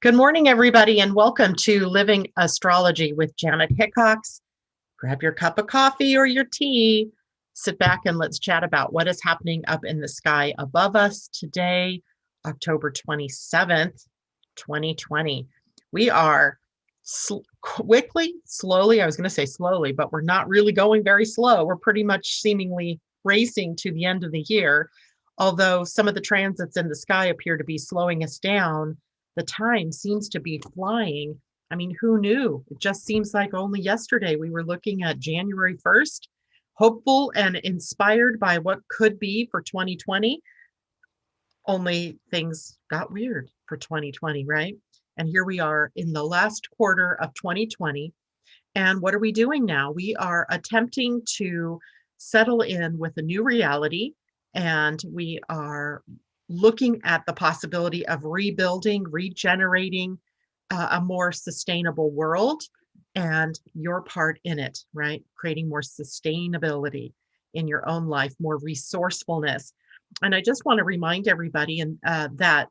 Good morning, everybody, and welcome to Living Astrology with Janet Hickox. Grab your cup of coffee or your tea, sit back and let's chat about what is happening up in the sky above us today, October 27th, 2020. We are slowly, I was going to say slowly, but we're not really going very slow. We're pretty much seemingly racing to the end of the year, although some of the transits in the sky appear to be slowing us down. The time seems to be flying. I mean, who knew? It just seems like only yesterday we were looking at January 1st, hopeful and inspired by what could be for 2020. Only things got weird for 2020, right? And here we are in the last quarter of 2020. And what are we doing now? We are attempting to settle in with a new reality, and we are looking at the possibility of rebuilding, regenerating a more sustainable world and your part in it, right? Creating more sustainability in your own life, more resourcefulness. And I just want to remind everybody that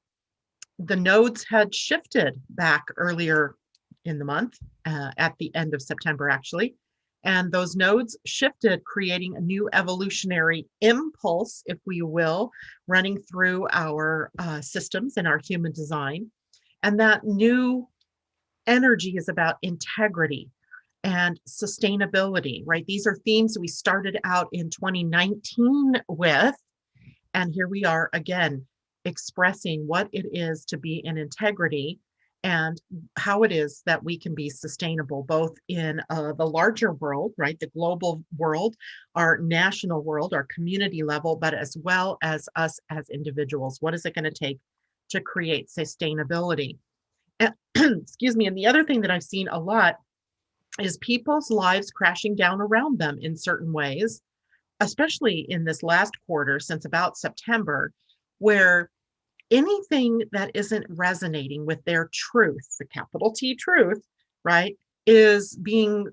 the nodes had shifted back earlier in the month, at the end of September, actually. And those nodes shifted, creating a new evolutionary impulse, if we will, running through our systems and our human design. And that new energy is about integrity and sustainability, right? These are themes we started out in 2019 with. And here we are again, expressing what it is to be in integrity and how it is that we can be sustainable, both in the larger world, right? The global world, our national world, our community level, but as well as us as individuals. What is it going to take to create sustainability? And, excuse me. And the other thing that I've seen a lot is people's lives crashing down around them in certain ways, especially in this last quarter since about September, where anything that isn't resonating with their truth, the capital T truth, right, is being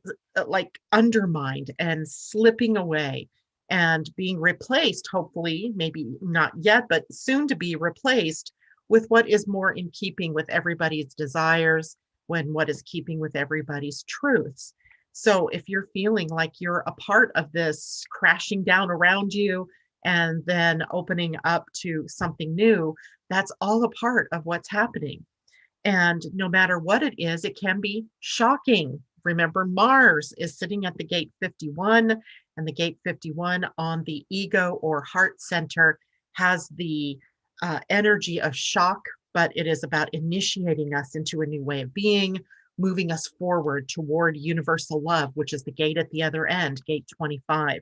like undermined and slipping away and being replaced, hopefully, maybe not yet, but soon to be replaced with what is more in keeping with everybody's desires, when what is keeping with everybody's truths. So if you're feeling like you're a part of this crashing down around you and then opening up to something new, that's all a part of what's happening. And no matter what it is, it can be shocking. Remember, Mars is sitting at the gate 51, and the gate 51 on the ego or heart center has the energy of shock, but it is about initiating us into a new way of being, moving us forward toward universal love, which is the gate at the other end, gate 25.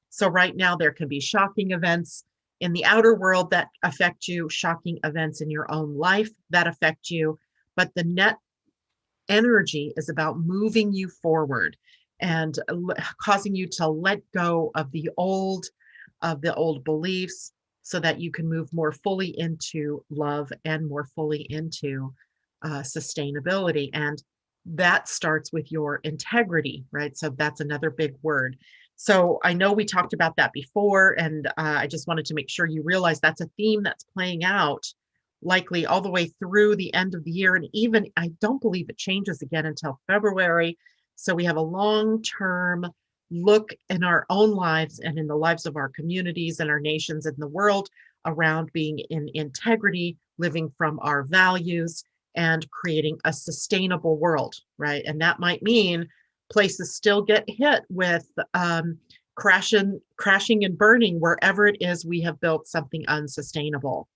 So right now there can be shocking events in the outer world that affect you, shocking events in your own life that affect you, but the net energy is about moving you forward and causing you to let go of the old beliefs so that you can move more fully into love and more fully into sustainability. And that starts with your integrity, right? So that's another big word. So I know we talked about that before, and I just wanted to make sure you realize that's a theme that's playing out likely all the way through the end of the year. And even, I don't believe it changes again until February. So we have a long-term look in our own lives and in the lives of our communities and our nations and the world around being in integrity, living from our values, and creating a sustainable world, right? And that might mean places still get hit with crashing and burning wherever it is we have built something unsustainable.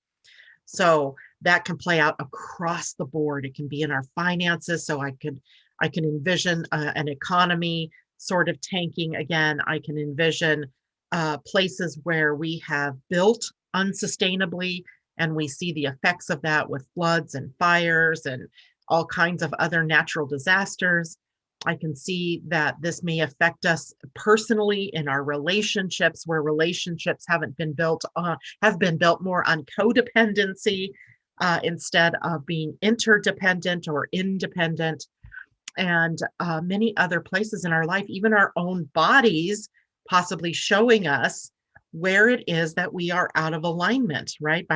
So that can play out across the board. It can be in our finances. So I can envision an economy sort of tanking again. I can envision places where we have built unsustainably, and we see the effects of that with floods and fires and all kinds of other natural disasters. I can see that this may affect us personally in our relationships, where relationships have been built more on codependency instead of being interdependent or independent, and many other places in our life, even our own bodies, possibly showing us where it is that we are out of alignment, right?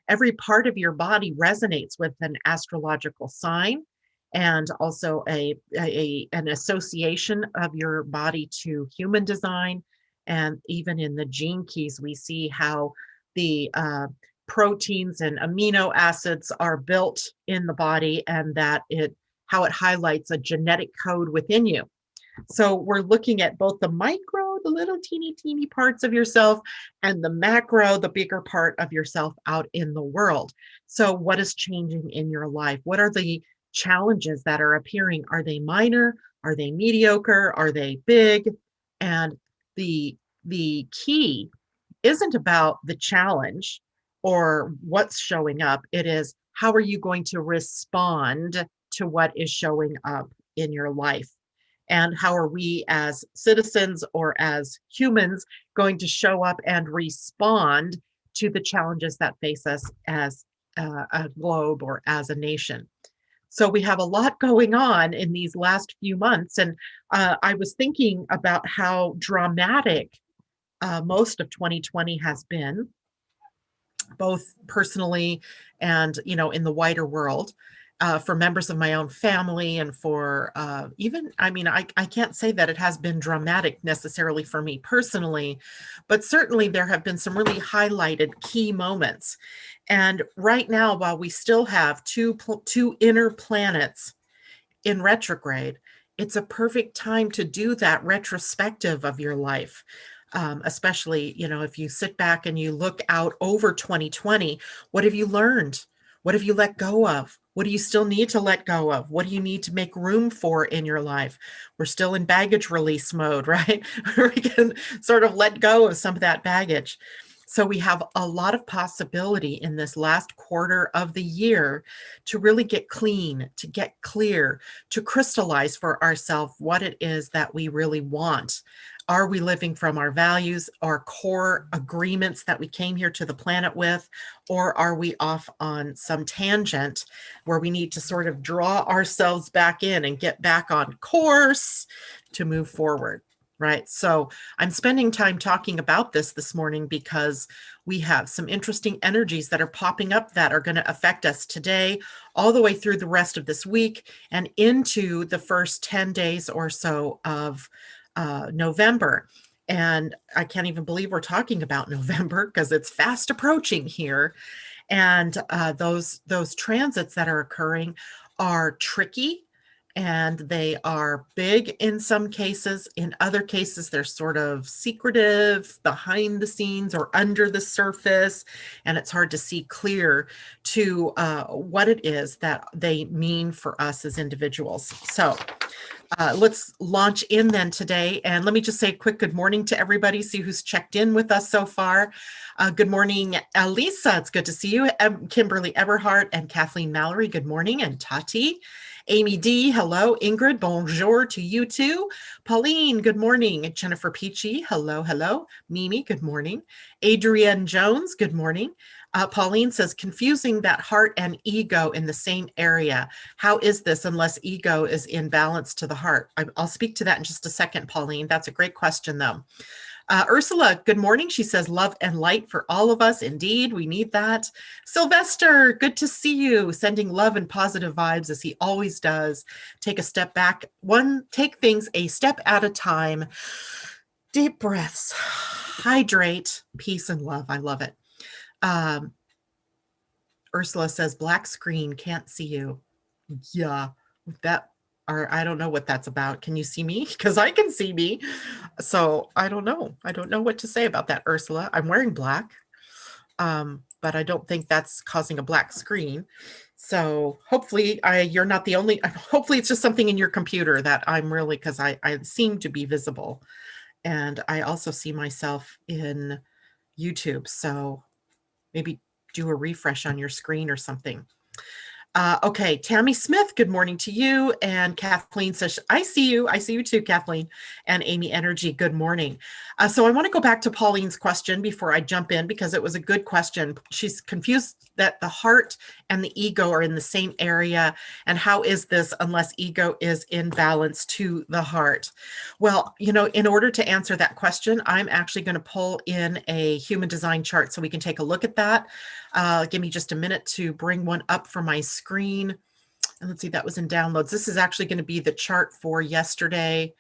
Every part of your body resonates with an astrological sign and also an association of your body to human design. And even in the gene keys, we see how the proteins and amino acids are built in the body, and that how it highlights a genetic code within you. So we're looking at both the micro, the little teeny parts of yourself, and the macro, the bigger part of yourself out in the world. So what is changing in your life? What are the challenges that are appearing? Are they minor? Are they mediocre? Are they big? And the key isn't about the challenge or what's showing up. It is, how are you going to respond to what is showing up in your life? And how are we as citizens or as humans going to show up and respond to the challenges that face us as a globe or as a nation? So we have a lot going on in these last few months. And I was thinking about how dramatic most of 2020 has been, both personally and, in the wider world. For members of my own family and for even, I can't say that it has been dramatic necessarily for me personally, but certainly there have been some really highlighted key moments. And right now, while we still have two inner planets in retrograde, it's a perfect time to do that retrospective of your life. Especially, if you sit back and you look out over 2020, what have you learned? What have you let go of? What do you still need to let go of? What do you need to make room for in your life? We're still in baggage release mode, right? We can sort of let go of some of that baggage. So we have a lot of possibility in this last quarter of the year to really get clean, to get clear, to crystallize for ourselves what it is that we really want. Are we living from our values, our core agreements that we came here to the planet with, or are we off on some tangent where we need to sort of draw ourselves back in and get back on course to move forward? Right. So I'm spending time talking about this morning because we have some interesting energies that are popping up that are going to affect us today, all the way through the rest of this week and into the first 10 days or so of November. And I can't even believe we're talking about November because it's fast approaching here. And those transits that are occurring are tricky. And they are big in some cases. In other cases, they're sort of secretive, behind the scenes or under the surface. And it's hard to see clear to what it is that they mean for us as individuals. So let's launch in then today. And let me just say a quick good morning to everybody, see who's checked in with us so far. Good morning, Elisa. It's good to see you. Kimberly Eberhardt and Kathleen Mallory, good morning. And Tati. Amy D, hello. Ingrid, bonjour to you too. Pauline, good morning. Jennifer Peachy, hello. Mimi, good morning. Adrienne Jones, good morning. Pauline says, confusing that heart and ego in the same area. How is this unless ego is in balance to the heart? I'll speak to that in just a second, Pauline. That's a great question, though. Ursula, good morning. She says, love and light for all of us. Indeed, we need that. Sylvester, good to see you. Sending love and positive vibes as he always does. Take a step back. Take things a step at a time. Deep breaths. Hydrate. Peace and love. I love it. Ursula says, black screen, can't see you. Yeah, I don't know what that's about. Can you see me? Because I can see me. So I don't know. I don't know what to say about that, Ursula. I'm wearing black, but I don't think that's causing a black screen. So hopefully you're not the only, hopefully it's just something in your computer that I'm really, because I seem to be visible. And I also see myself in YouTube. So maybe do a refresh on your screen or something. Okay, Tammy Smith, good morning to you. And Kathleen says, I see you. I see you too, Kathleen. And Amy Energy, good morning. So I want to go back to Pauline's question before I jump in because it was a good question. She's confused that the heart and the ego are in the same area. And how is this unless ego is in balance to the heart? Well, in order to answer that question, I'm actually going to pull in a human design chart so we can take a look at that. Give me just a minute to bring one up for my screen. And let's see, that was in downloads. This is actually going to be the chart for yesterday.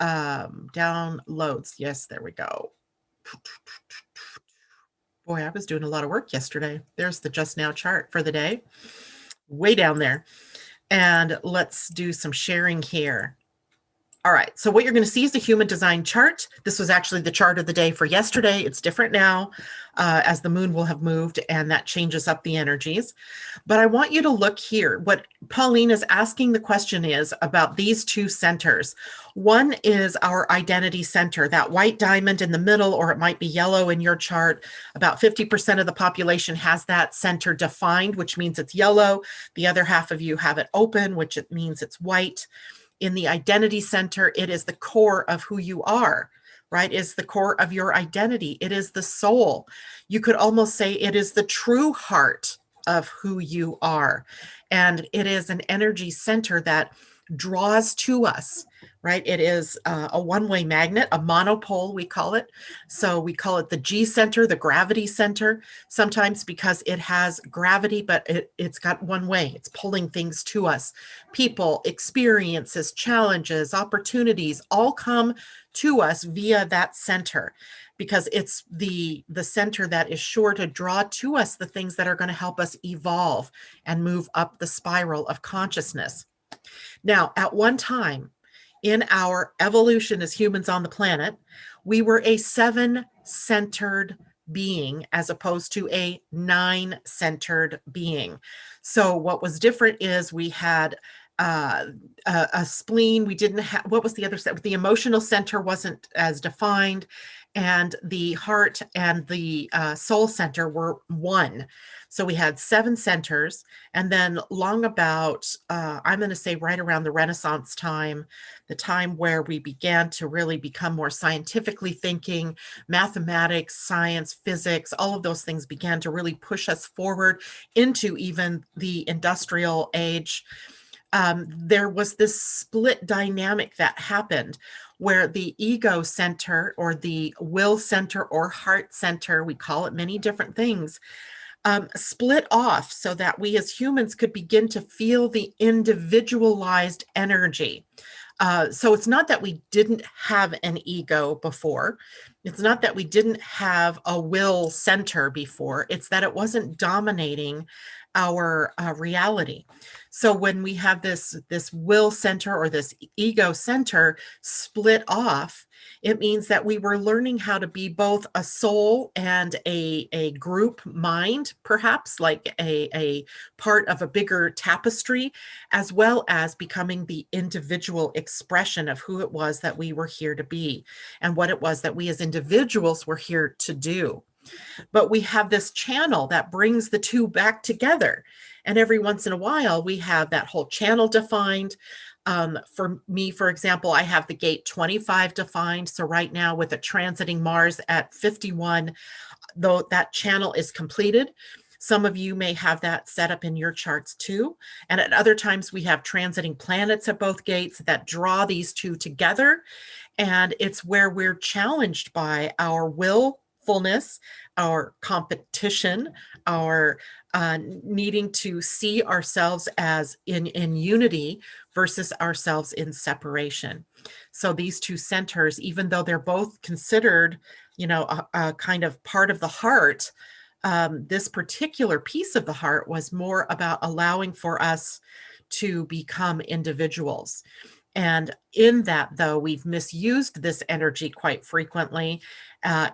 Downloads. Yes, there we go. Boy, I was doing a lot of work yesterday. There's the just now chart for the day. Way down there. And let's do some sharing here. All right, so what you're going to see is the human design chart. This was actually the chart of the day for yesterday. It's different now as the moon will have moved, and that changes up the energies. But I want you to look here. What Pauline is asking the question is about these two centers. One is our identity center, that white diamond in the middle, or it might be yellow in your chart. About 50% of the population has that center defined, which means it's yellow. The other half of you have it open, which it means it's white. In the identity center, it is the core of who you are, right? It's the core of your identity. It is the soul. You could almost say it is the true heart of who you are. And it is an energy center that draws to us, right? It is a one-way magnet, a monopole, we call it. So we call it the G center, the gravity center, sometimes because it has gravity, but it's got one way. It's pulling things to us. People, experiences, challenges, opportunities all come to us via that center because it's the center that is sure to draw to us the things that are going to help us evolve and move up the spiral of consciousness. Now, at one time in our evolution as humans on the planet, we were a 7-centered being as opposed to a 9-centered being. So what was different is we had a spleen. We didn't have, what was the other set? The emotional center wasn't as defined, and the heart and the soul center were one. So we had 7 centers, and then long about, I'm going to say right around the Renaissance time, the time where we began to really become more scientifically thinking, mathematics, science, physics, all of those things began to really push us forward into even the industrial age. There was this split dynamic that happened where the ego center or the will center or heart center, we call it many different things, split off so that we as humans could begin to feel the individualized energy. So it's not that we didn't have an ego before. It's not that we didn't have a will center before. It's that it wasn't dominating our reality. So when we have this will center or this ego center split off, it means that we were learning how to be both a soul and a group mind, perhaps like a part of a bigger tapestry, as well as becoming the individual expression of who it was that we were here to be and what it was that we as individuals were here to do. But we have this channel that brings the two back together. And every once in a while, we have that whole channel defined. For me, for example, I have the gate 25 defined. So right now with it transiting Mars at 51, though that channel is completed. Some of you may have that set up in your charts too. And at other times we have transiting planets at both gates that draw these two together. And it's where we're challenged by our willfulness, our competition, our needing to see ourselves as in unity versus ourselves in separation. So these two centers, even though they're both considered, a kind of part of the heart, this particular piece of the heart was more about allowing for us to become individuals. And in that, though, we've misused this energy quite frequently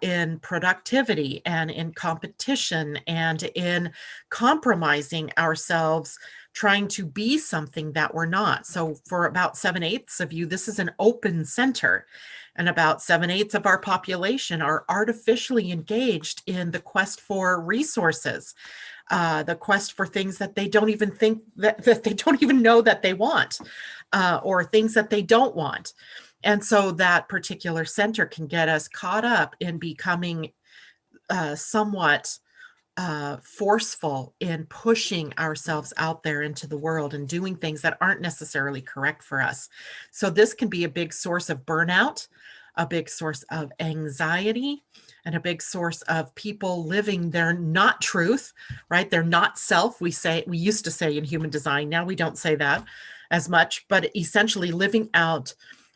in productivity and in competition and in compromising ourselves, trying to be something that we're not. So for about 7/8 of you, this is an open center. And about 7/8 of our population are artificially engaged in the quest for resources, the quest for things that they don't even think that they don't even know that they want, or things that they don't want. And so that particular center can get us caught up in becoming somewhat forceful in pushing ourselves out there into the world and doing things that aren't necessarily correct for us. So this can be a big source of burnout, a big source of anxiety, and a big source of people living their not truth, right? They're not self. We used to say in human design, now we don't say that as much, but essentially living out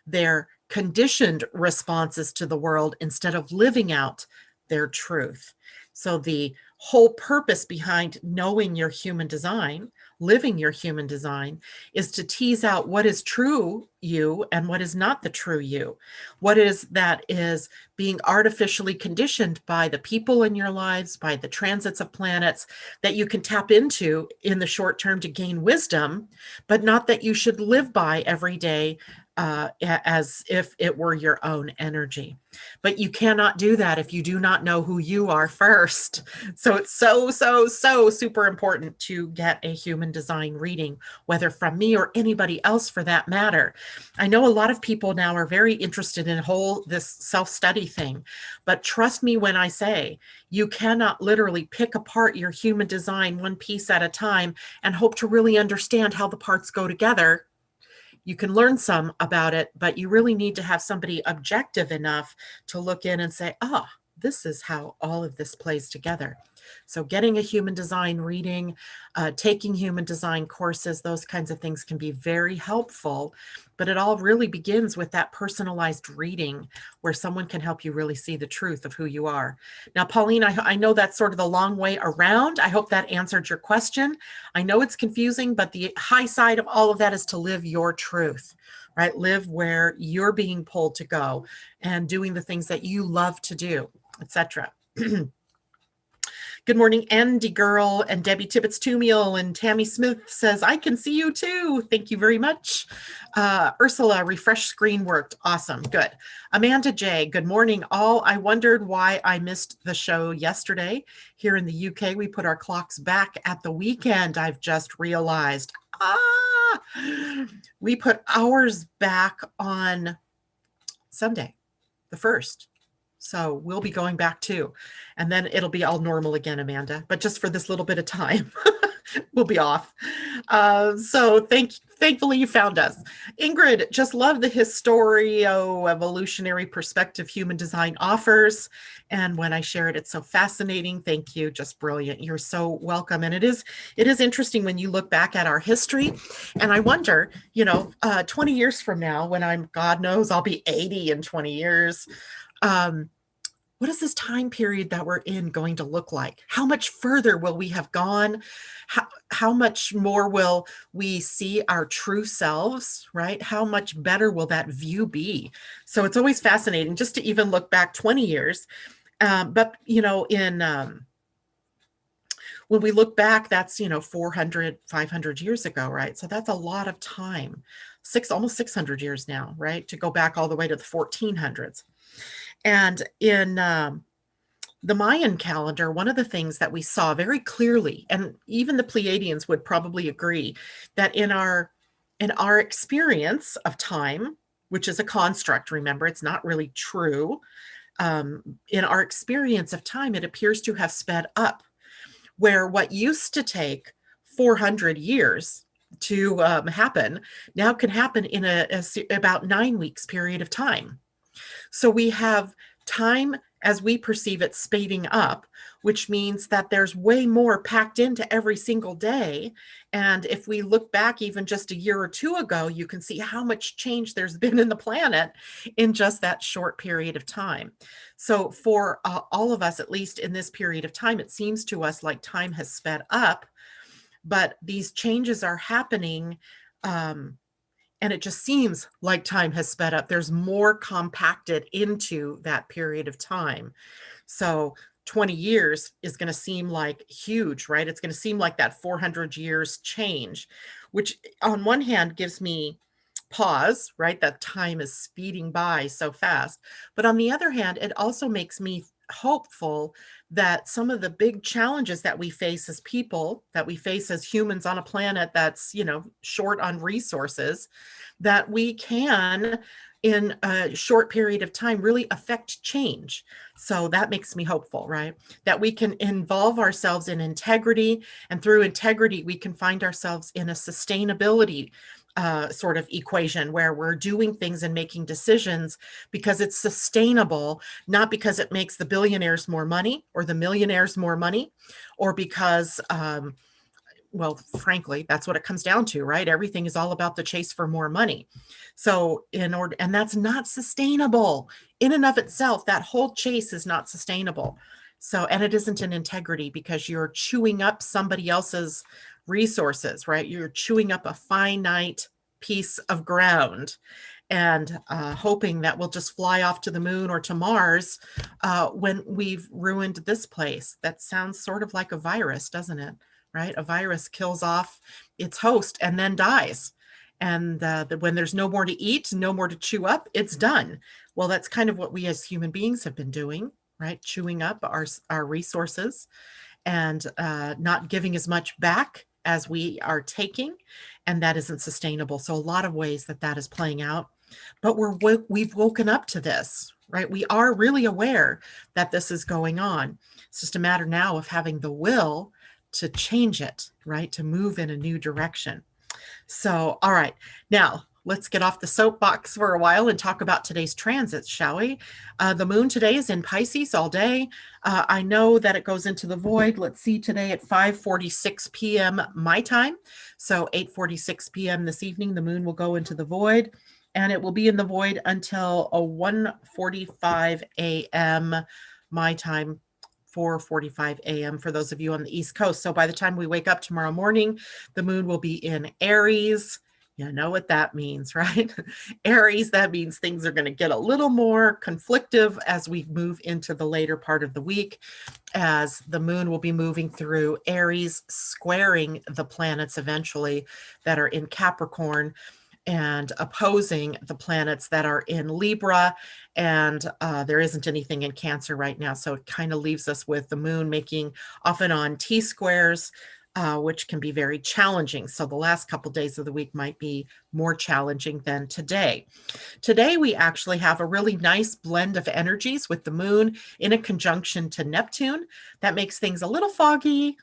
their conditioned responses to the world instead of living out their truth. So the whole purpose behind knowing your human design, living your human design, is to tease out what is true you and what is not the true you. What is that is being artificially conditioned by the people in your lives, by the transits of planets that you can tap into in the short term to gain wisdom, but not that you should live by every day as if it were your own energy. But you cannot do that if you do not know who you are first. So it's so super important to get a human design reading, whether from me or anybody else for that matter. I know a lot of people now are very interested in this self-study thing, but trust me when I say you cannot literally pick apart your human design one piece at a time and hope to really understand how the parts go together. You can learn some about it, but you really need to have somebody objective enough to look in and say, this is how all of this plays together. So getting a human design reading, taking human design courses, those kinds of things can be very helpful, but it all really begins with that personalized reading where someone can help you really see the truth of who you are. Now, Pauline, I know that's sort of the long way around. I hope that answered your question. I know it's confusing, but the high side of all of that is to live your truth, right? Live where you're being pulled to go and doing the things that you love to do, etc. Good morning, Andy Girl and Debbie Tibbetts-Tumiel, and Tammy Smith says, I can see you too. Thank you very much. Ursula, refresh screen worked. Awesome. Good. Amanda J, good morning all. I wondered why I missed the show yesterday. Here in the UK, we put our clocks back at the weekend. I've just realized. We put ours back on Sunday, the 1st. So we'll be going back too. And then it'll be all normal again, Amanda, but just for this little bit of time, we'll be off. So thankfully you found us. Ingrid, just love the evolutionary perspective human design offers. And when I share it, it's so fascinating. Thank you. Just brilliant. You're so welcome. And it is interesting when you look back at our history. And I wonder, 20 years from now, when God knows I'll be 80 in 20 years, what is this time period that we're in going to look like? How much further will we have gone? How much more will we see our true selves, right? How much better will that view be? So it's always fascinating just to even look back 20 years. But, when we look back, that's, 400, 500 years ago, right? So that's a lot of time, almost 600 years now, right? To go back all the way to the 1400s. And in the Mayan calendar, one of the things that we saw very clearly, and even the Pleiadians would probably agree, that in our experience of time, which is a construct, remember, it's not really true. In our experience of time, it appears to have sped up, where what used to take 400 years to happen now can happen in about 9 weeks period of time. So we have time as we perceive it speeding up, which means that there's way more packed into every single day. And if we look back even just a year or two ago, you can see how much change there's been in the planet in just that short period of time. So for all of us, at least in this period of time, it seems to us like time has sped up, but these changes are happening and it just seems like time has sped up. There's more compacted into that period of time. So 20 years is going to seem like huge, right? It's going to seem like that 400 years change, which on one hand gives me pause, right? That time is speeding by so fast. But on the other hand, it also makes me hopeful that some of the big challenges that we face as people, that we face as humans on a planet that's, short on resources, that we can, in a short period of time, really affect change. So that makes me hopeful, right? That we can involve ourselves in integrity, and through integrity, we can find ourselves in a sustainability sort of equation where we're doing things and making decisions because it's sustainable, not because it makes the billionaires more money or the millionaires more money, or because well, frankly, that's what it comes down to, right? Everything is all about the chase for more money. So and that's not sustainable in and of itself. That whole chase is not sustainable. So, and it isn't an integrity, because you're chewing up somebody else's resources, right? You're chewing up a finite piece of ground and hoping that we'll just fly off to the moon or to Mars when we've ruined this place. That sounds sort of like a virus, doesn't it? Right? A virus kills off its host and then dies. And when there's no more to eat, no more to chew up, it's done. Well, that's kind of what we as human beings have been doing, right? Chewing up our resources and not giving as much back as we are taking. And that isn't sustainable. So a lot of ways that is playing out. But we've woken up to this, right? We are really aware that this is going on. It's just a matter now of having the will to change it, right? To move in a new direction. So, all right, now let's get off the soapbox for a while and talk about today's transits, shall we? The moon today is in Pisces all day. I know that it goes into the void. Let's see, today at 5:46 p.m. my time. So 8:46 p.m. this evening, the moon will go into the void, and it will be in the void until 1:45 a.m. my time, 4:45 a.m. for those of you on the East Coast. So by the time we wake up tomorrow morning, the moon will be in Aries. You know what that means, right? Aries, that means things are going to get a little more conflictive as we move into the later part of the week, as the moon will be moving through Aries, squaring the planets eventually that are in Capricorn, and opposing the planets that are in Libra. And there isn't anything in Cancer right now. So it kind of leaves us with the moon making off and on T-squares, which can be very challenging. So the last couple days of the week might be more challenging than today. Today, we actually have a really nice blend of energies with the moon in a conjunction to Neptune. That makes things a little foggy,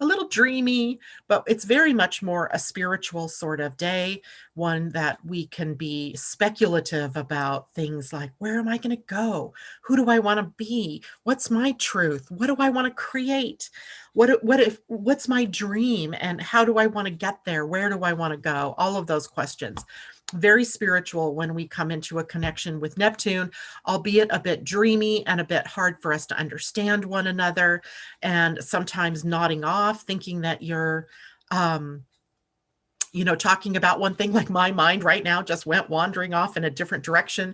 a little dreamy, but it's very much more a spiritual sort of day, one that we can be speculative about things like, where am I going to go? Who do I want to be? What's my truth? What do I want to create? What's my dream? And how do I want to get there? Where do I want to go? All of those questions. Very spiritual when we come into a connection with Neptune, albeit a bit dreamy and a bit hard for us to understand one another, and sometimes nodding off, thinking that you're, talking about one thing, like my mind right now just went wandering off in a different direction.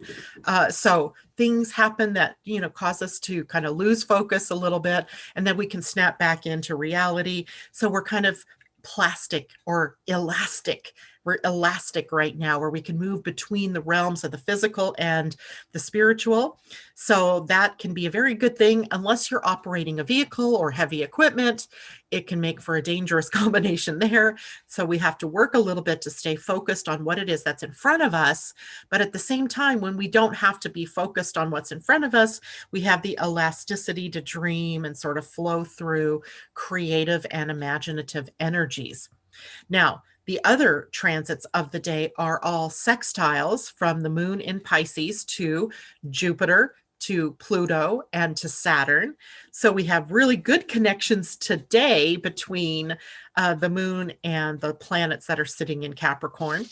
So things happen that, cause us to kind of lose focus a little bit, and then we can snap back into reality. So we're kind of plastic or elastic. We're elastic right now, where we can move between the realms of the physical and the spiritual. So that can be a very good thing, unless you're operating a vehicle or heavy equipment. It can make for a dangerous combination there. So we have to work a little bit to stay focused on what it is that's in front of us. But at the same time, when we don't have to be focused on what's in front of us, we have the elasticity to dream and sort of flow through creative and imaginative energies. Now, the other transits of the day are all sextiles, from the moon in Pisces to Jupiter, to Pluto, and to Saturn. So we have really good connections today between the moon and the planets that are sitting in Capricorn.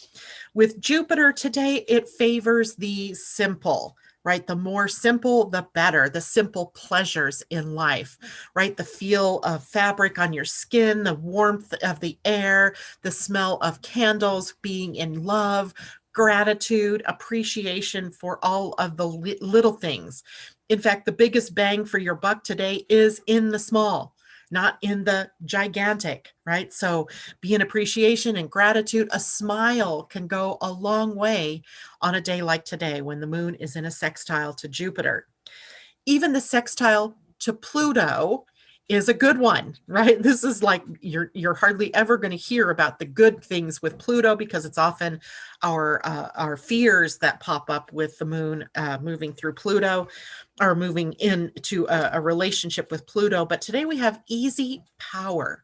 With Jupiter today, it favors the simple, right? The more simple, the better. The simple pleasures in life, right? The feel of fabric on your skin, the warmth of the air, the smell of candles, being in love, gratitude, appreciation for all of the little things. In fact, the biggest bang for your buck today is in the small, not in the gigantic, right? So be in appreciation and gratitude. A smile can go a long way on a day like today when the moon is in a sextile to Jupiter. Even the sextile to Pluto is a good one, right? This is like you're hardly ever going to hear about the good things with Pluto because it's often our fears that pop up with the moon moving through Pluto or moving into a relationship with Pluto. But today we have easy power.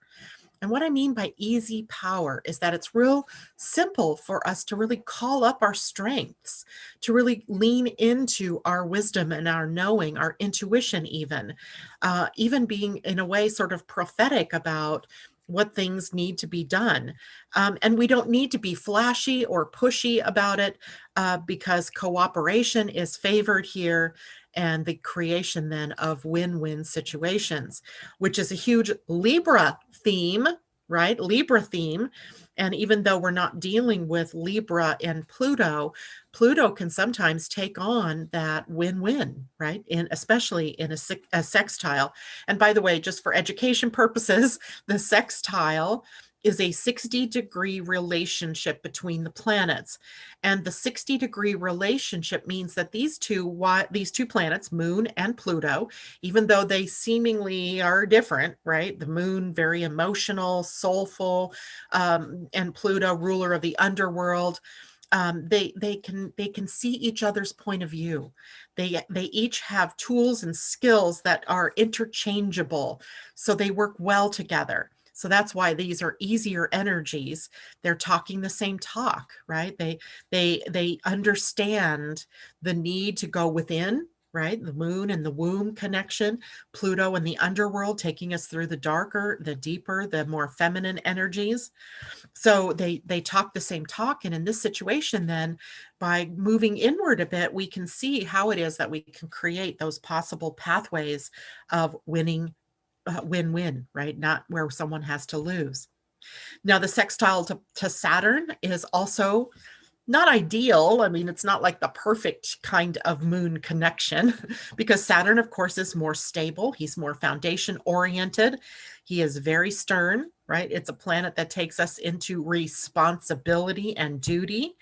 And what I mean by easy power is that it's real simple for us to really call up our strengths, to really lean into our wisdom and our knowing, our intuition, even being in a way sort of prophetic about what things need to be done. And we don't need to be flashy or pushy about it because cooperation is favored here and the creation then of win-win situations, which is a huge Libra theme, right? Libra theme. And even though we're not dealing with Libra and Pluto, Pluto can sometimes take on that win-win, right? Especially in a sextile. And by the way, just for education purposes, the sextile is a 60-degree relationship between the planets. And the 60-degree relationship means that these two planets, Moon and Pluto, even though they seemingly are different, right? The Moon, very emotional, soulful, and Pluto, ruler of the underworld. They can see each other's point of view. They each have tools and skills that are interchangeable, so they work well together. So that's why these are easier energies. They're talking the same talk, right? They understand the need to go within, right? The moon and the womb connection, Pluto and the underworld taking us through the darker, the deeper, the more feminine energies. So they talk the same talk. And in this situation, then by moving inward a bit, we can see how it is that we can create those possible pathways of winning, win-win, right? Not where someone has to lose. Now, the sextile to Saturn is also not ideal. I mean, it's not like the perfect kind of moon connection because Saturn, of course, is more stable. He's more foundation oriented. He is very stern, right? It's a planet that takes us into responsibility and duty.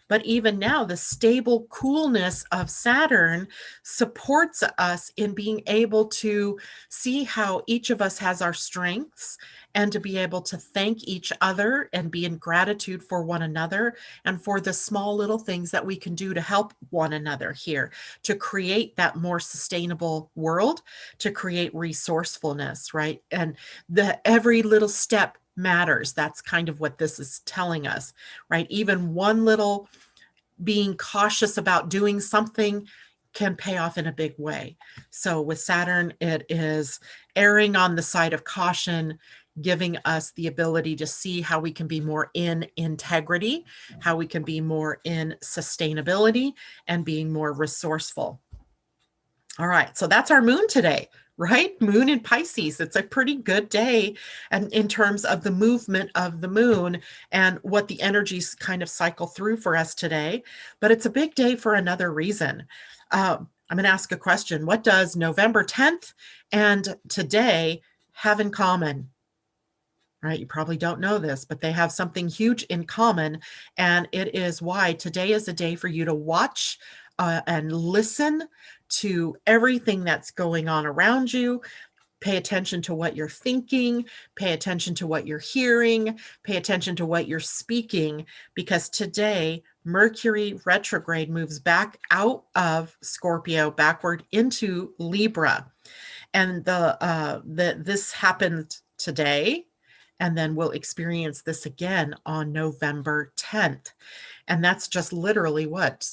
But even now, the stable coolness of Saturn supports us in being able to see how each of us has our strengths and to be able to thank each other and be in gratitude for one another and for the small little things that we can do to help one another here, to create that more sustainable world, to create resourcefulness, right? And every little step matters. That's kind of what this is telling us, right? Even one little being cautious about doing something can pay off in a big way. So with Saturn, it is erring on the side of caution, giving us the ability to see how we can be more in integrity, how we can be more in sustainability, and being more resourceful. All right, so that's our moon today, right? Moon in Pisces. It's a pretty good day, and in terms of the movement of the moon and what the energies kind of cycle through for us today. But it's a big day for another reason. I'm going to ask a question. What does November 10th and today have in common? Right, you probably don't know this, but they have something huge in common, and it is why today is a day for you to watch and listen to everything that's going on around you. Pay attention to what you're thinking, pay attention to what you're hearing, pay attention to what you're speaking, because today Mercury retrograde moves back out of Scorpio backward into Libra. And this happened today, and then we'll experience this again on November 10th. And that's just literally what,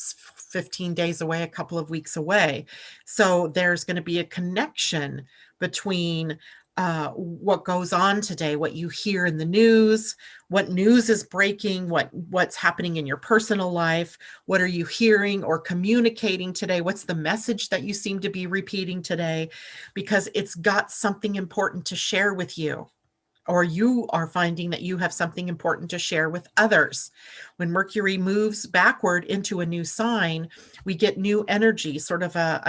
15 days away, a couple of weeks away. So there's going to be a connection between what goes on today, what you hear in the news, what news is breaking, what's happening in your personal life, what are you hearing or communicating today, what's the message that you seem to be repeating today, because it's got something important to share with you. or you are finding that you have something important to share with others. When Mercury moves backward into a new sign, we get new energy, sort of a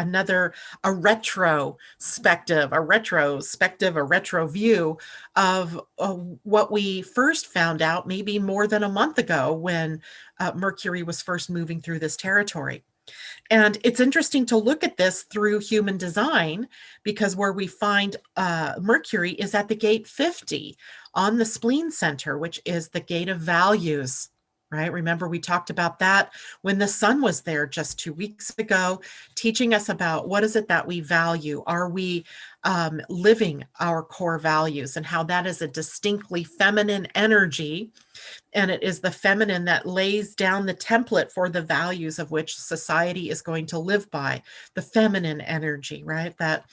retrospective, a retro view of what we first found out maybe more than a month ago when Mercury was first moving through this territory. And it's interesting to look at this through human design, because where we find Mercury is at the gate 50 on the spleen center, which is the gate of values, right? Remember, we talked about that when the sun was there just 2 weeks ago, teaching us about what is it that we value? Are we living our core values, and how that is a distinctly feminine energy? And it is the feminine that lays down the template for the values of which society is going to live by. The feminine energy, right? That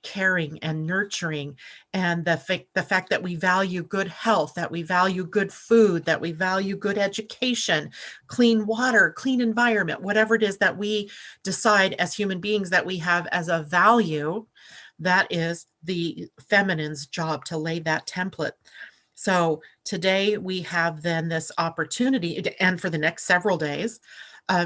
caring and nurturing, and the fact that we value good health, that we value good food, that we value good education, clean water, clean environment, whatever it is that we decide as human beings that we have as a value, that is the feminine's job to lay that template. So today we have then this opportunity, and for the next several days,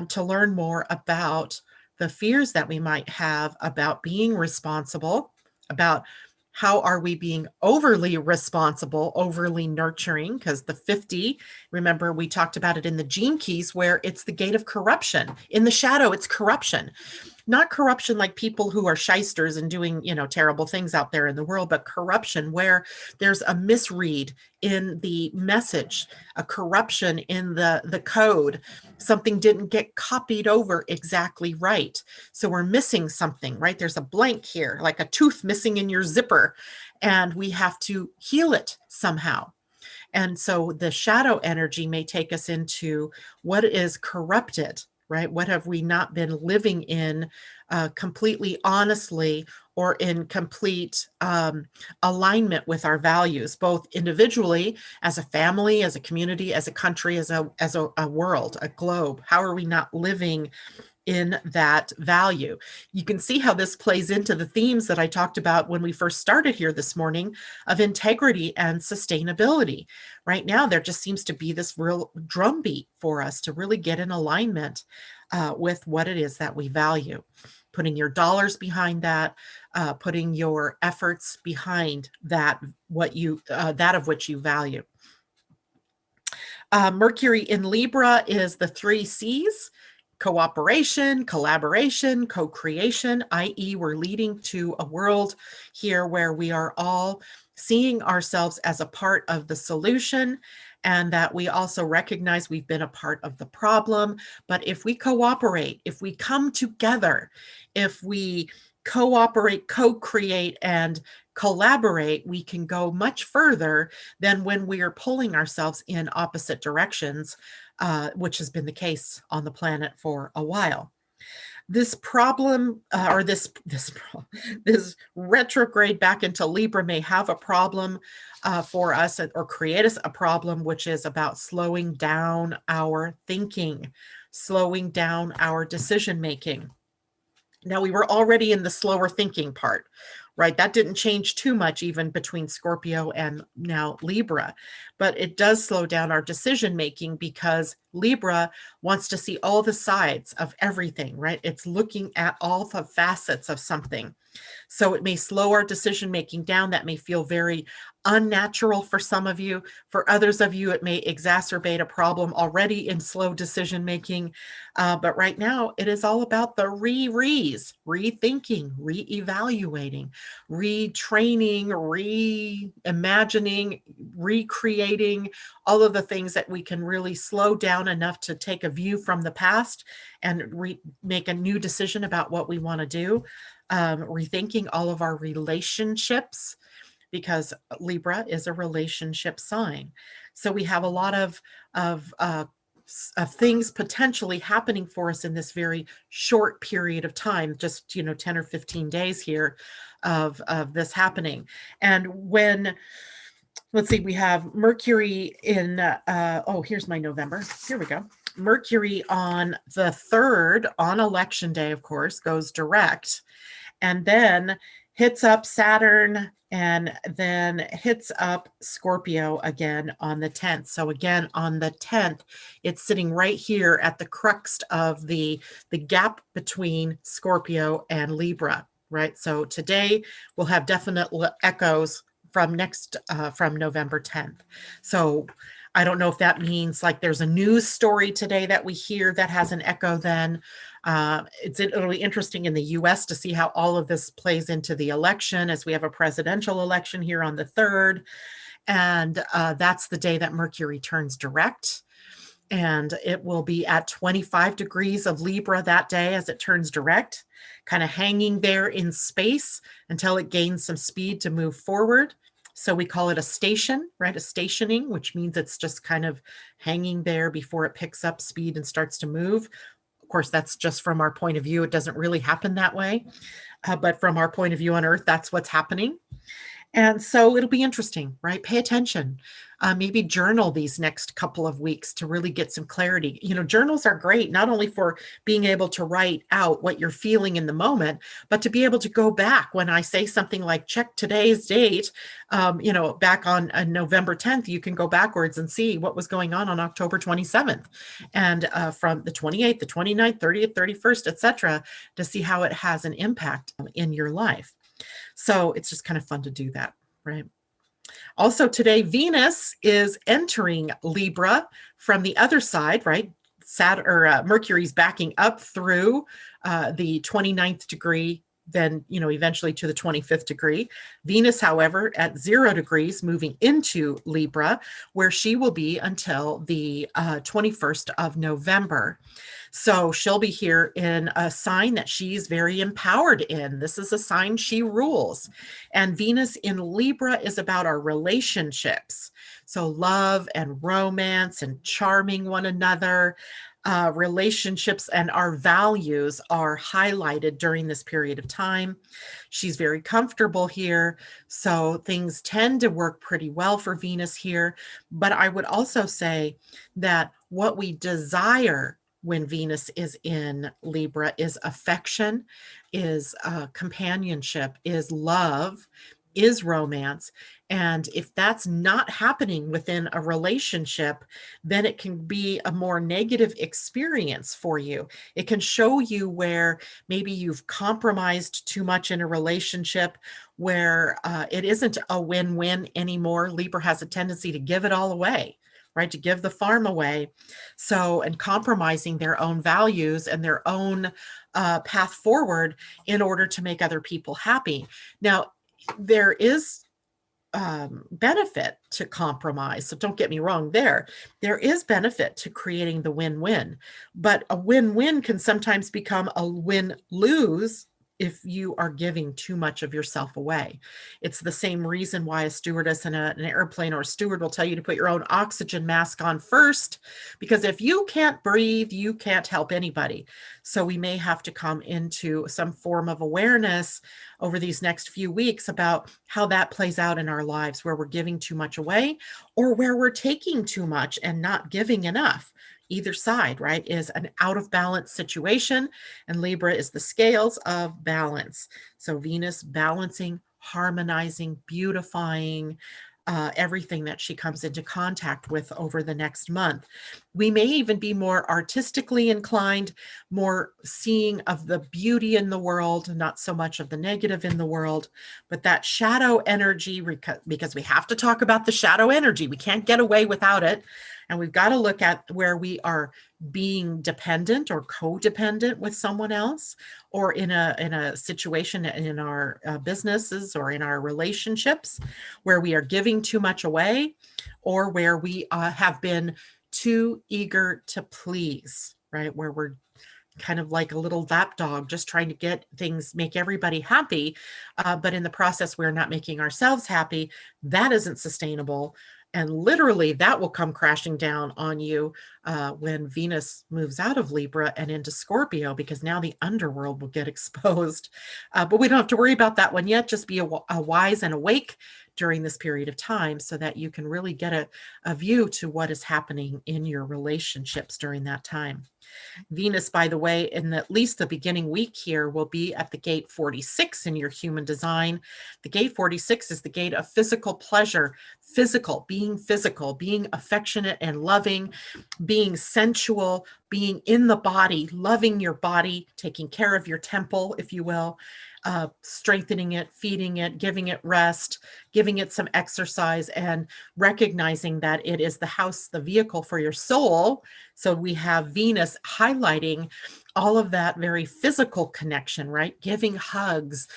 to learn more about the fears that we might have about being responsible, about how are we being overly responsible, overly nurturing, because the 50, remember we talked about it in the gene keys, where it's the gate of corruption. In the shadow, it's corruption. Not corruption like people who are shysters and doing, terrible things out there in the world, but corruption where there's a misread in the message, a corruption in the code. Something didn't get copied over exactly right. So we're missing something, right? There's a blank here, like a tooth missing in your zipper, and we have to heal it somehow. And so the shadow energy may take us into what is corrupted, right? What have we not been living in completely honestly, or in complete alignment with our values, both individually, as a family, as a community, as a country, as a world, a globe? How are we not living in that value? You can see how this plays into the themes that I talked about when we first started here this morning of integrity and sustainability. Right now, there just seems to be this real drumbeat for us to really get in alignment with what it is that we value. Putting your dollars behind that, putting your efforts behind that, that of which you value. Mercury in Libra is the 3 C's. Cooperation, collaboration, co-creation, i.e., we're leading to a world here where we are all seeing ourselves as a part of the solution, and that we also recognize we've been a part of the problem. But if we cooperate, if we come together, if we cooperate, co-create, and collaborate, we can go much further than when we are pulling ourselves in opposite directions, which has been the case on the planet for a while. This problem, or this retrograde back into Libra may have a problem for us, or create us a problem, which is about slowing down our thinking, slowing down our decision making. Now, we were already in the slower thinking part, right? That didn't change too much even between Scorpio and now Libra, but it does slow down our decision making because Libra wants to see all the sides of everything, right? It's looking at all the facets of something. So it may slow our decision making down. That may feel very unnatural for some of you. For others of you, it may exacerbate a problem already in slow decision making. But right now, it is all about the rethinking, reevaluating, retraining, reimagining, recreating, all of the things that we can really slow down enough to take a view from the past and make a new decision about what we want to do. Rethinking all of our relationships, because Libra is a relationship sign. So we have a lot of things potentially happening for us in this very short period of time, just 10 or 15 days here of this happening. And when, let's see, we have Mercury in, here's my November. Here we go. Mercury on the 3rd, on election day, of course, goes direct. And then hits up Saturn and then hits up Scorpio again on the 10th. So again, on the 10th, it's sitting right here at the crux of the gap between Scorpio and Libra, right? So today we'll have definite echoes from from November 10th. So I don't know if that means like there's a news story today that we hear that has an echo then. It'll be interesting in the US to see how all of this plays into the election, as we have a presidential election here on the 3rd. And that's the day that Mercury turns direct. And it will be at 25 degrees of Libra that day as it turns direct, kind of hanging there in space until it gains some speed to move forward. So we call it a station, right? A stationing, which means it's just kind of hanging there before it picks up speed and starts to move. Of course, that's just from our point of view. It doesn't really happen that way. But from our point of view on Earth, that's what's happening. And so it'll be interesting, right? Pay attention. Maybe journal these next couple of weeks to really get some clarity. You know, journals are great, not only for being able to write out what you're feeling in the moment, but to be able to go back when I say something like check today's date, you know, back on November 10th, you can go backwards and see what was going on October 27th and from the 28th, the 29th, 30th, 31st, etc., to see how it has an impact in your life. So it's just kind of fun to do that, right? Also today, Venus is entering Libra from the other side, right? Mercury's backing up through the 29th degree, then, you know, eventually to the 25th degree. Venus, however, at 0 degrees, moving into Libra, where she will be until the 21st of November. So she'll be here in a sign that she's very empowered in. This is a sign she rules. And Venus in Libra is about our relationships. So love and romance and charming one another. Relationships and our values are highlighted during this period of time. She's very comfortable here, so things tend to work pretty well for Venus here. But I would also say that what we desire when Venus is in Libra is affection, is companionship, is love, is romance. And if that's not happening within a relationship, then it can be a more negative experience for you. It can show you where maybe you've compromised too much in a relationship, where it isn't a win-win anymore. Libra has a tendency to give it all away, right? To give the farm away. So, and compromising their own values and their own path forward in order to make other people happy. Now, there is benefit to compromise. So don't get me wrong there. There is benefit to creating the win-win, but a win-win can sometimes become a win-lose if you are giving too much of yourself away. It's the same reason why a stewardess in an airplane or a steward will tell you to put your own oxygen mask on first, because if you can't breathe, you can't help anybody. So we may have to come into some form of awareness over these next few weeks about how that plays out in our lives, where we're giving too much away or where we're taking too much and not giving enough. Either side, right, is an out of balance situation, and Libra is the scales of balance. So Venus balancing, harmonizing, beautifying everything that she comes into contact with over the next month. We may even be more artistically inclined, more seeing of the beauty in the world, not so much of the negative in the world, but that shadow energy, because we have to talk about the shadow energy. We can't get away without it. And we've got to look at where we are being dependent or codependent with someone else, or in a situation in our businesses or in our relationships where we are giving too much away, or where we have been too eager to please, right? Where we're kind of like a little lapdog just trying to get things, make everybody happy. But in the process, we're not making ourselves happy. That isn't sustainable. And literally that will come crashing down on you when Venus moves out of Libra and into Scorpio, because now the underworld will get exposed. But we don't have to worry about that one yet. Just be wise and awake during this period of time so that you can really get a view to what is happening in your relationships during that time. Venus, by the way, in at least the beginning week here, will be at the gate 46 in your human design. The gate 46 is the gate of physical pleasure, physical, being affectionate and loving, being sensual, being in the body, loving your body, taking care of your temple, if you will, strengthening it, feeding it, giving it rest, giving it some exercise, and recognizing that it is the house, the vehicle for your soul. So we have Venus highlighting all of that very physical connection, right? Giving hugs,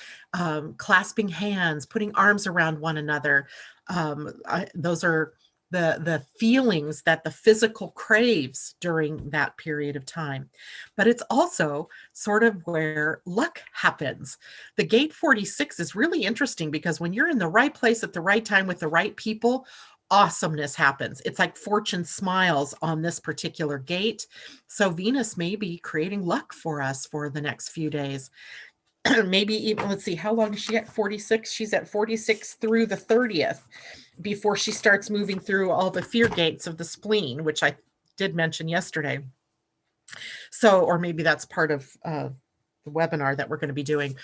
clasping hands, putting arms around one another. Those are the feelings that the physical craves during that period of time. But it's also sort of where luck happens. The gate 46 is really interesting because when you're in the right place at the right time with the right people, awesomeness happens. It's like fortune smiles on this particular gate. So Venus may be creating luck for us for the next few days. Maybe even, let's see, how long is she at 46? She's at 46 through the 30th before she starts moving through all the fear gates of the spleen, which I did mention yesterday. So, or maybe that's part of the webinar that we're going to be doing.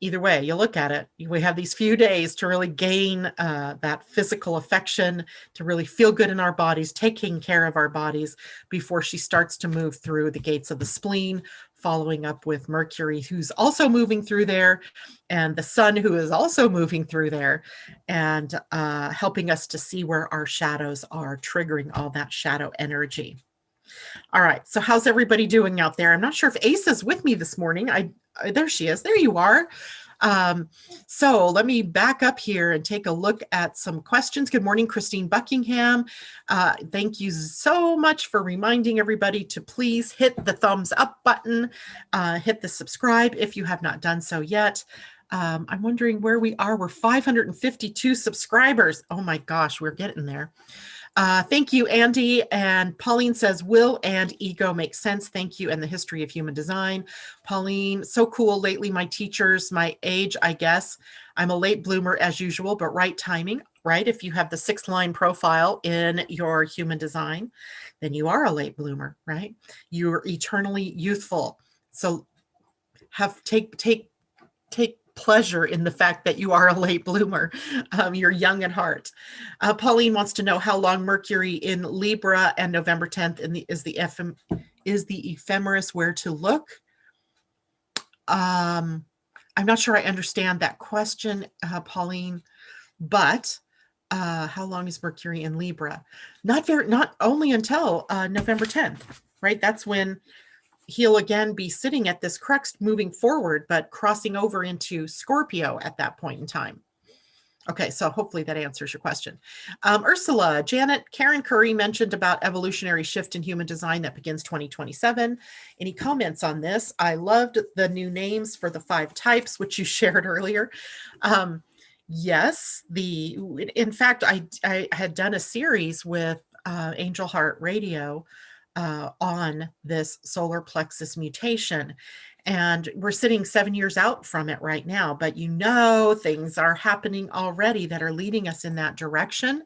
Either way, you look at it, we have these few days to really gain that physical affection, to really feel good in our bodies, taking care of our bodies before she starts to move through the gates of the spleen, following up with Mercury, who's also moving through there, and the sun, who is also moving through there, and helping us to see where our shadows are, triggering all that shadow energy. All right, so how's everybody doing out there? I'm not sure if Ace is with me this morning. There she is. There you are. So let me back up here and take a look at some questions. Good morning, Christine Buckingham. Thank you so much for reminding everybody to please hit the thumbs up button, hit the subscribe if you have not done so yet. I'm wondering where we are. We're 552 subscribers. Oh my gosh, we're getting there. Thank you, Andy. And Pauline says, will and ego make sense? Thank you. And the history of human design. Pauline, so cool. Lately, my teachers, my age, I guess. I'm a late bloomer as usual, but right timing, right? If you have the 6th line profile in your human design, then you are a late bloomer, right? You're eternally youthful. So take pleasure in the fact that you are a late bloomer. You're young at heart. Pauline wants to know how long Mercury in Libra and November 10th is the ephemeris where to look. I'm not sure I understand that question, Pauline, but how long is Mercury in Libra? Not only until November 10th, right? That's when he'll again be sitting at this crux moving forward, but crossing over into Scorpio at that point in time. Okay, so hopefully that answers your question. Ursula, Janet, Karen Curry mentioned about evolutionary shift in human design that begins 2027. Any comments on this? I loved the new names for the 5 types, which you shared earlier. Yes, in fact, I had done a series with Angel Heart Radio on this solar plexus mutation. And we're sitting 7 years out from it right now, but things are happening already that are leading us in that direction.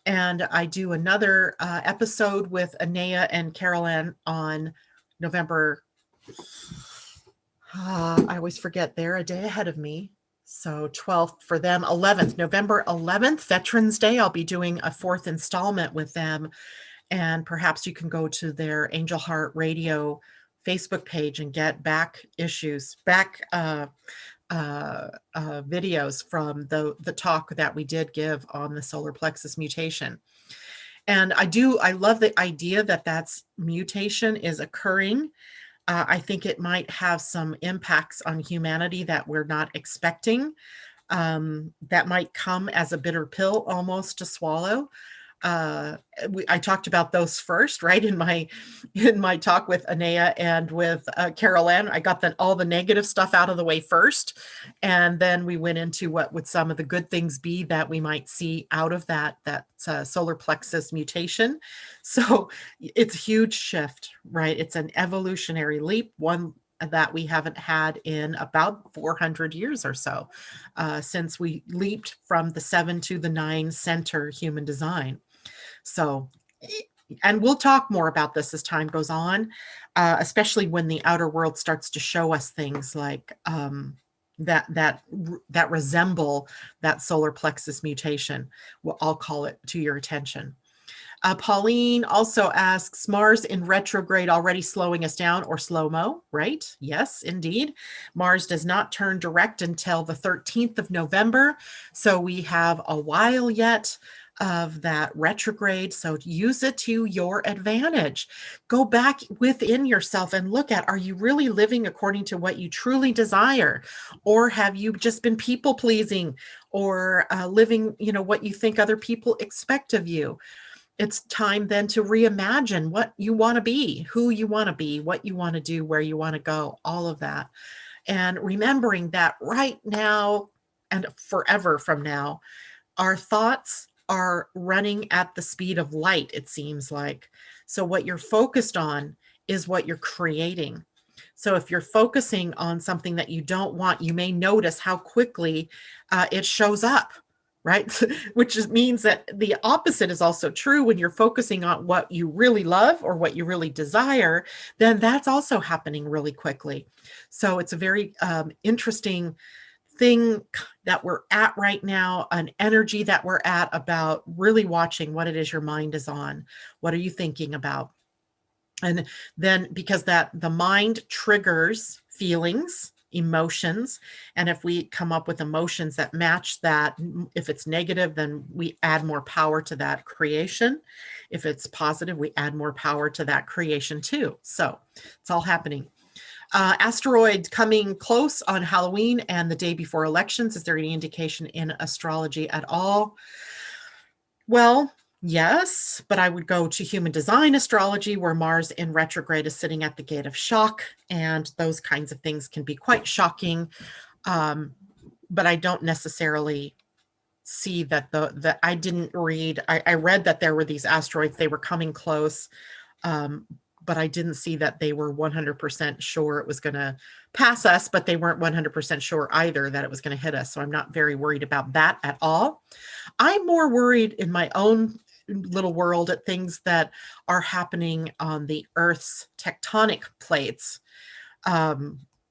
And I do another episode with Anea and Carol-Ann on November, I always forget, they're a day ahead of me. So 12th for them, 11th, November 11th, Veterans Day. I'll be doing a 4th installment with them. And perhaps you can go to their Angel Heart Radio Facebook page and get back videos from the talk that we did give on the solar plexus mutation. And I love the idea that that's mutation is occurring. I think it might have some impacts on humanity that we're not expecting. That might come as a bitter pill almost to swallow. I talked about those first, right? In my talk with Anea and with Carol-Ann, I got all the negative stuff out of the way first. And then we went into what would some of the good things be that we might see out of that solar plexus mutation. So it's a huge shift, right? It's an evolutionary leap, one that we haven't had in about 400 years or so, since we leaped from the 7 to the 9 center human design. So, and we'll talk more about this as time goes on, especially when the outer world starts to show us things like that resemble that solar plexus mutation. Well, I'll call it to your attention. Pauline also asks, Mars in retrograde already slowing us down or slow-mo, right? Yes, indeed. Mars does not turn direct until the 13th of November. So we have a while yet of that retrograde. So use it to your advantage. Go back within yourself and look at, are you really living according to what you truly desire? Or have you just been people pleasing or living, what you think other people expect of you? It's time then to reimagine what you want to be, who you want to be, what you want to do, where you want to go, all of that. And remembering that right now and forever from now, our thoughts are running at the speed of light, it seems like. So what you're focused on is what you're creating. So if you're focusing on something that you don't want, you may notice how quickly it shows up. Right? Which means that the opposite is also true. When you're focusing on what you really love or what you really desire, then that's also happening really quickly. So it's a very interesting thing that we're at right now, an energy that we're at about really watching what it is your mind is on. What are you thinking about? And then because the mind triggers feelings, emotions, and if we come up with emotions that match that, if it's negative, then we add more power to that creation. If it's positive, we add more power to that creation too. So it's all happening. Asteroid coming close on Halloween and the day before elections. Is there any indication in astrology at all? Well, yes, but I would go to human design astrology, where Mars in retrograde is sitting at the gate of shock, and those kinds of things can be quite shocking. But I don't necessarily see that I didn't read. I read that there were these asteroids, they were coming close, but I didn't see that they were 100% sure it was going to pass us, but they weren't 100% sure either that it was going to hit us. So I'm not very worried about that at all. I'm more worried in my own little world at things that are happening on the Earth's tectonic plates.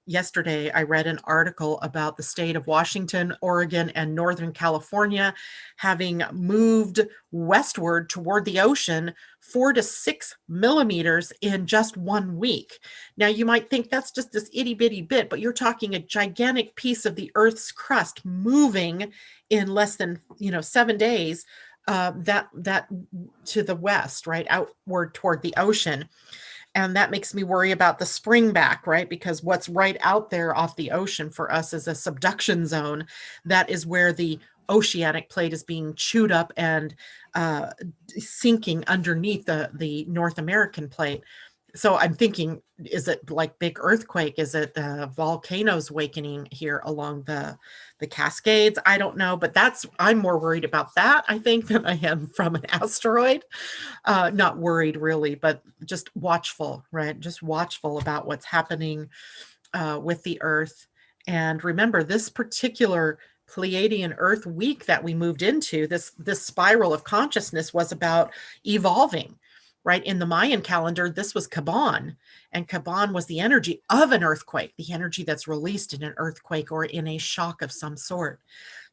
Yesterday, I read an article about the state of Washington, Oregon, and Northern California having moved westward toward the ocean 4 to 6 millimeters in just 1 week. Now, you might think that's just this itty bitty bit, but you're talking a gigantic piece of the Earth's crust moving in less than 7 days. That to the west, right, outward toward the ocean. And that makes me worry about the spring back, right? Because what's right out there off the ocean for us is a subduction zone. That is where the oceanic plate is being chewed up and sinking underneath the North American plate. So I'm thinking, is it like big earthquake? Is it volcanoes awakening here along the Cascades? I don't know, but I'm more worried about that, I think, than I am from an asteroid. Not worried really, but just watchful, right? Just watchful about what's happening with the Earth. And remember, this particular Pleiadian-Earth week that we moved into, this spiral of consciousness was about evolving. Right? In the Mayan calendar, this was Kaban, and Kaban was the energy of an earthquake, the energy that's released in an earthquake or in a shock of some sort.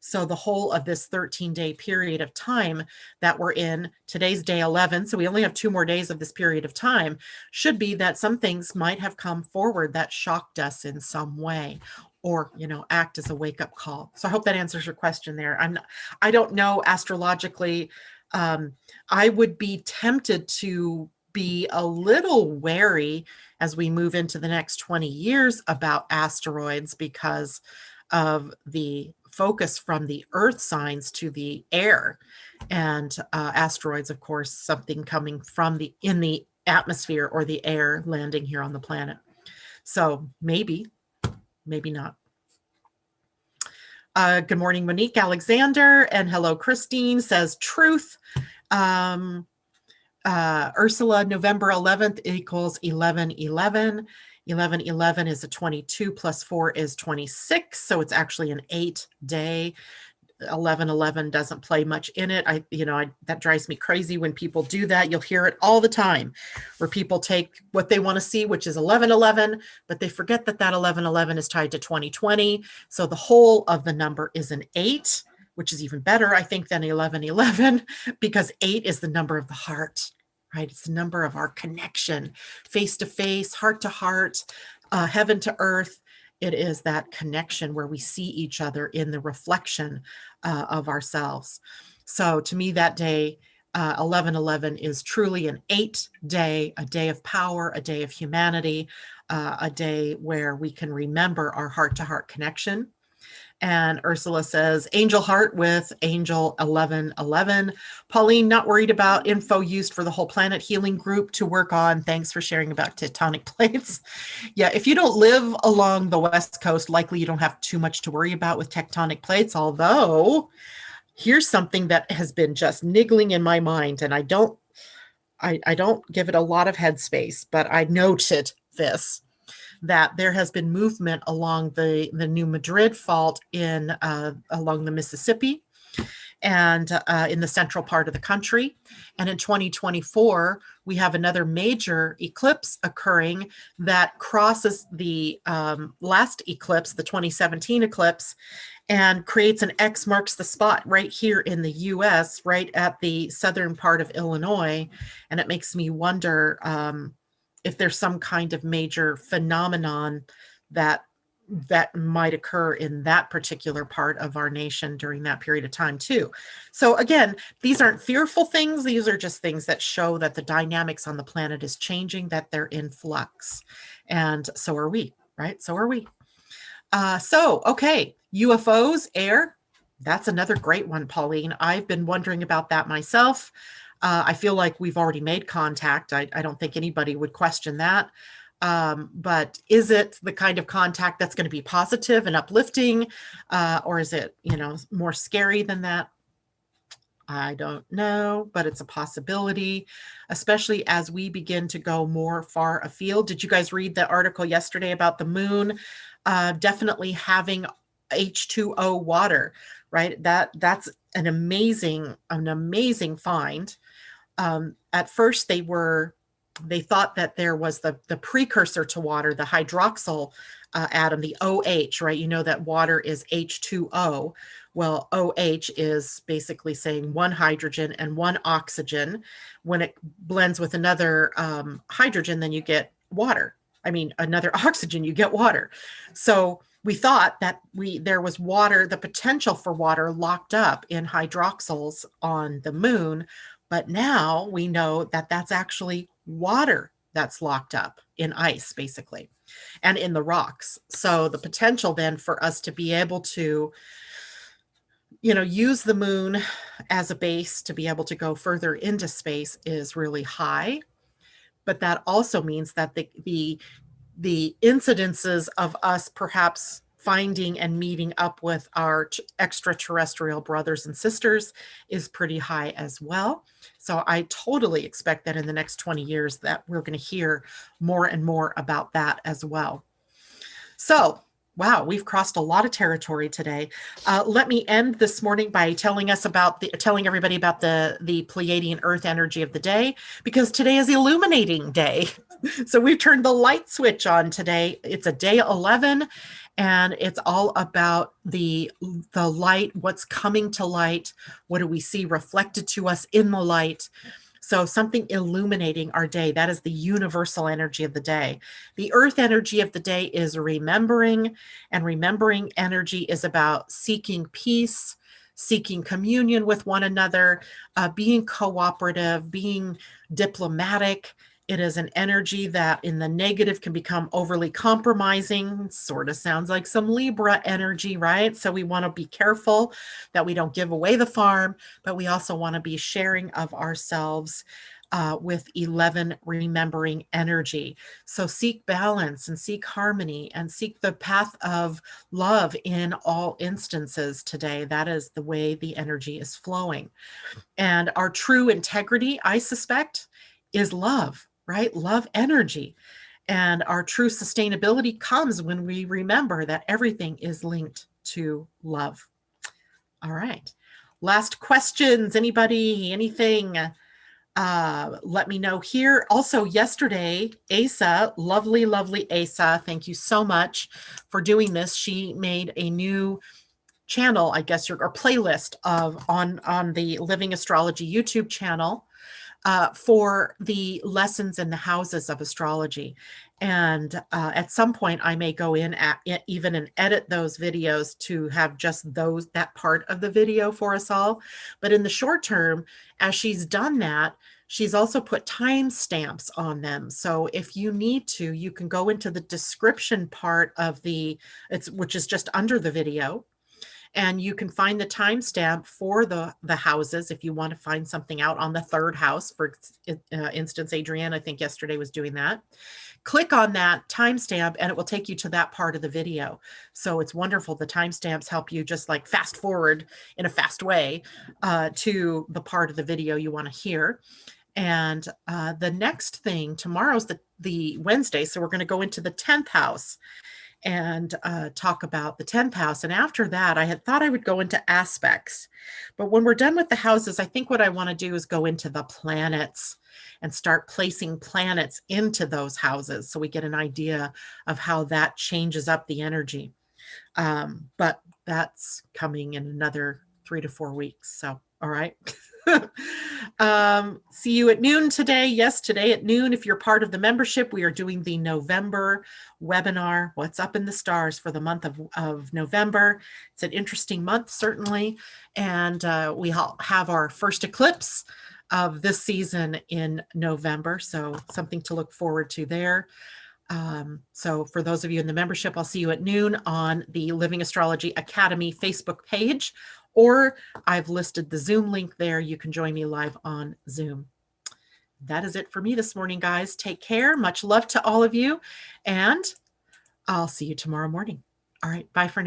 So the whole of this 13-day period of time that we're in, today's day 11, so we only have 2 more days of this period of time, should be that some things might have come forward that shocked us in some way, or act as a wake-up call. So I hope that answers your question there. I don't know astrologically. I would be tempted to be a little wary as we move into the next 20 years about asteroids because of the focus from the earth signs to the air, and asteroids, of course, something coming from in the atmosphere or the air landing here on the planet. So maybe not. Good morning, Monique Alexander, and hello, Christine says truth. Ursula, November 11th equals 11/11. 11/11 is a 22 plus 4 is 26. So it's actually an 8-day 1111 doesn't play much in it. That drives me crazy when people do that. You'll hear it all the time where people take what they want to see, which is 1111, but they forget that 1111 is tied to 2020. So the whole of the number is an 8, which is even better, I think, than 1111, because 8 is the number of the heart, right? It's the number of our connection, face to face, heart to heart, heaven to earth. It is that connection where we see each other in the reflection of ourselves. So to me, that day, 1111 is truly an 8 day, a day of power, a day of humanity, a day where we can remember our heart-to-heart connection. And Ursula says, Angel Heart with Angel 1111. Pauline, not worried about info used for the whole planet healing group to work on. Thanks for sharing about tectonic plates. Yeah, if you don't live along the West Coast, likely you don't have too much to worry about with tectonic plates. Although, here's something that has been just niggling in my mind, and I don't give it a lot of headspace, but I noted this, that there has been movement along the New Madrid fault along the Mississippi and in the central part of the country. And in 2024, we have another major eclipse occurring that crosses the last eclipse, the 2017 eclipse, and creates an X marks the spot right here in the US, right at the southern part of Illinois. And it makes me wonder if there's some kind of major phenomenon that might occur in that particular part of our nation during that period of time too. So again, these aren't fearful things. These are just things that show that the dynamics on the planet is changing, that they're in flux. And so are we, right? So are we. Okay, UFOs, air, that's another great one, Pauline. I've been wondering about that myself. I feel like we've already made contact. I don't think anybody would question that. But is it the kind of contact that's going to be positive and uplifting? Or is it, more scary than that? I don't know, but it's a possibility, especially as we begin to go more far afield. Did you guys read the article yesterday about the moon definitely having H2O water, right? That's an amazing find. At first they thought that there was the precursor to water, the hydroxyl atom, the OH, right? You know that water is H2O. Well, OH is basically saying one hydrogen and one oxygen. When it blends with another hydrogen, then you get water. I mean, another oxygen, you get water. So we thought that there was water, the potential for water locked up in hydroxyls on the moon. But now we know that that's actually water that's locked up in ice, basically, and in the rocks. So the potential then for us to be able to, use the moon as a base to be able to go further into space is really high. But that also means that the incidences of us perhaps finding and meeting up with our extraterrestrial brothers and sisters is pretty high as well. So I totally expect that in the next 20 years that we're going to hear more and more about that as well. So, wow, we've crossed a lot of territory today. Let me end this morning by telling everybody about the Pleiadian-Earth energy of the day, because today is Illuminating Day. So we've turned the light switch on today. It's a day 11, and it's all about the light, what's coming to light, what do we see reflected to us in the light. So something illuminating our day. That is the universal energy of the day. The earth energy of the day is remembering, and remembering energy is about seeking peace, seeking communion with one another, being cooperative, being diplomatic. It is an energy that in the negative can become overly compromising. Sort of sounds like some Libra energy, right? So we want to be careful that we don't give away the farm, but we also want to be sharing of ourselves with 11 remembering energy. So seek balance and seek harmony and seek the path of love in all instances today. That is the way the energy is flowing. And our true integrity, I suspect, is love. Right? Love energy. And our true sustainability comes when we remember that everything is linked to love. All right. Last questions. Anybody, anything? Let me know here. Also, yesterday, Asa, lovely, lovely Asa, thank you so much for doing this. She made a new channel, I guess, or playlist of on the Living Astrology YouTube channel for the lessons in the houses of astrology. And at some point, I may go in at even and edit those videos to have just that part of the video for us all. But in the short term, as she's done that, she's also put timestamps on them. So if you need to, you can go into the description part of which is just under the video, and you can find the timestamp for the houses if you want to find something out on the third house. For instance, Adrienne, I think yesterday was doing that. Click on that timestamp and it will take you to that part of the video. So it's wonderful. The timestamps help you just like fast forward in a fast way to the part of the video you want to hear. And the next thing, tomorrow's the Wednesday, so we're going to go into the 10th house and talk about the 10th house. And after that, I had thought I would go into aspects. But when we're done with the houses, I think what I want to do is go into the planets and start placing planets into those houses so we get an idea of how that changes up the energy. But that's coming in another 3 to 4 weeks. So, all right. See you at noon today. Yes, today at noon. If you're part of the membership, we are doing the November webinar, What's Up in the Stars, for the month of November. It's an interesting month, certainly. And we have our first eclipse of this season in November. So something to look forward to there. So for those of you in the membership, I'll see you at noon on the Living Astrology Academy Facebook page, or I've listed the Zoom link there. You can join me live on Zoom. That is it for me this morning, guys. Take care. Much love to all of you, and I'll see you tomorrow morning. All right. Bye for now.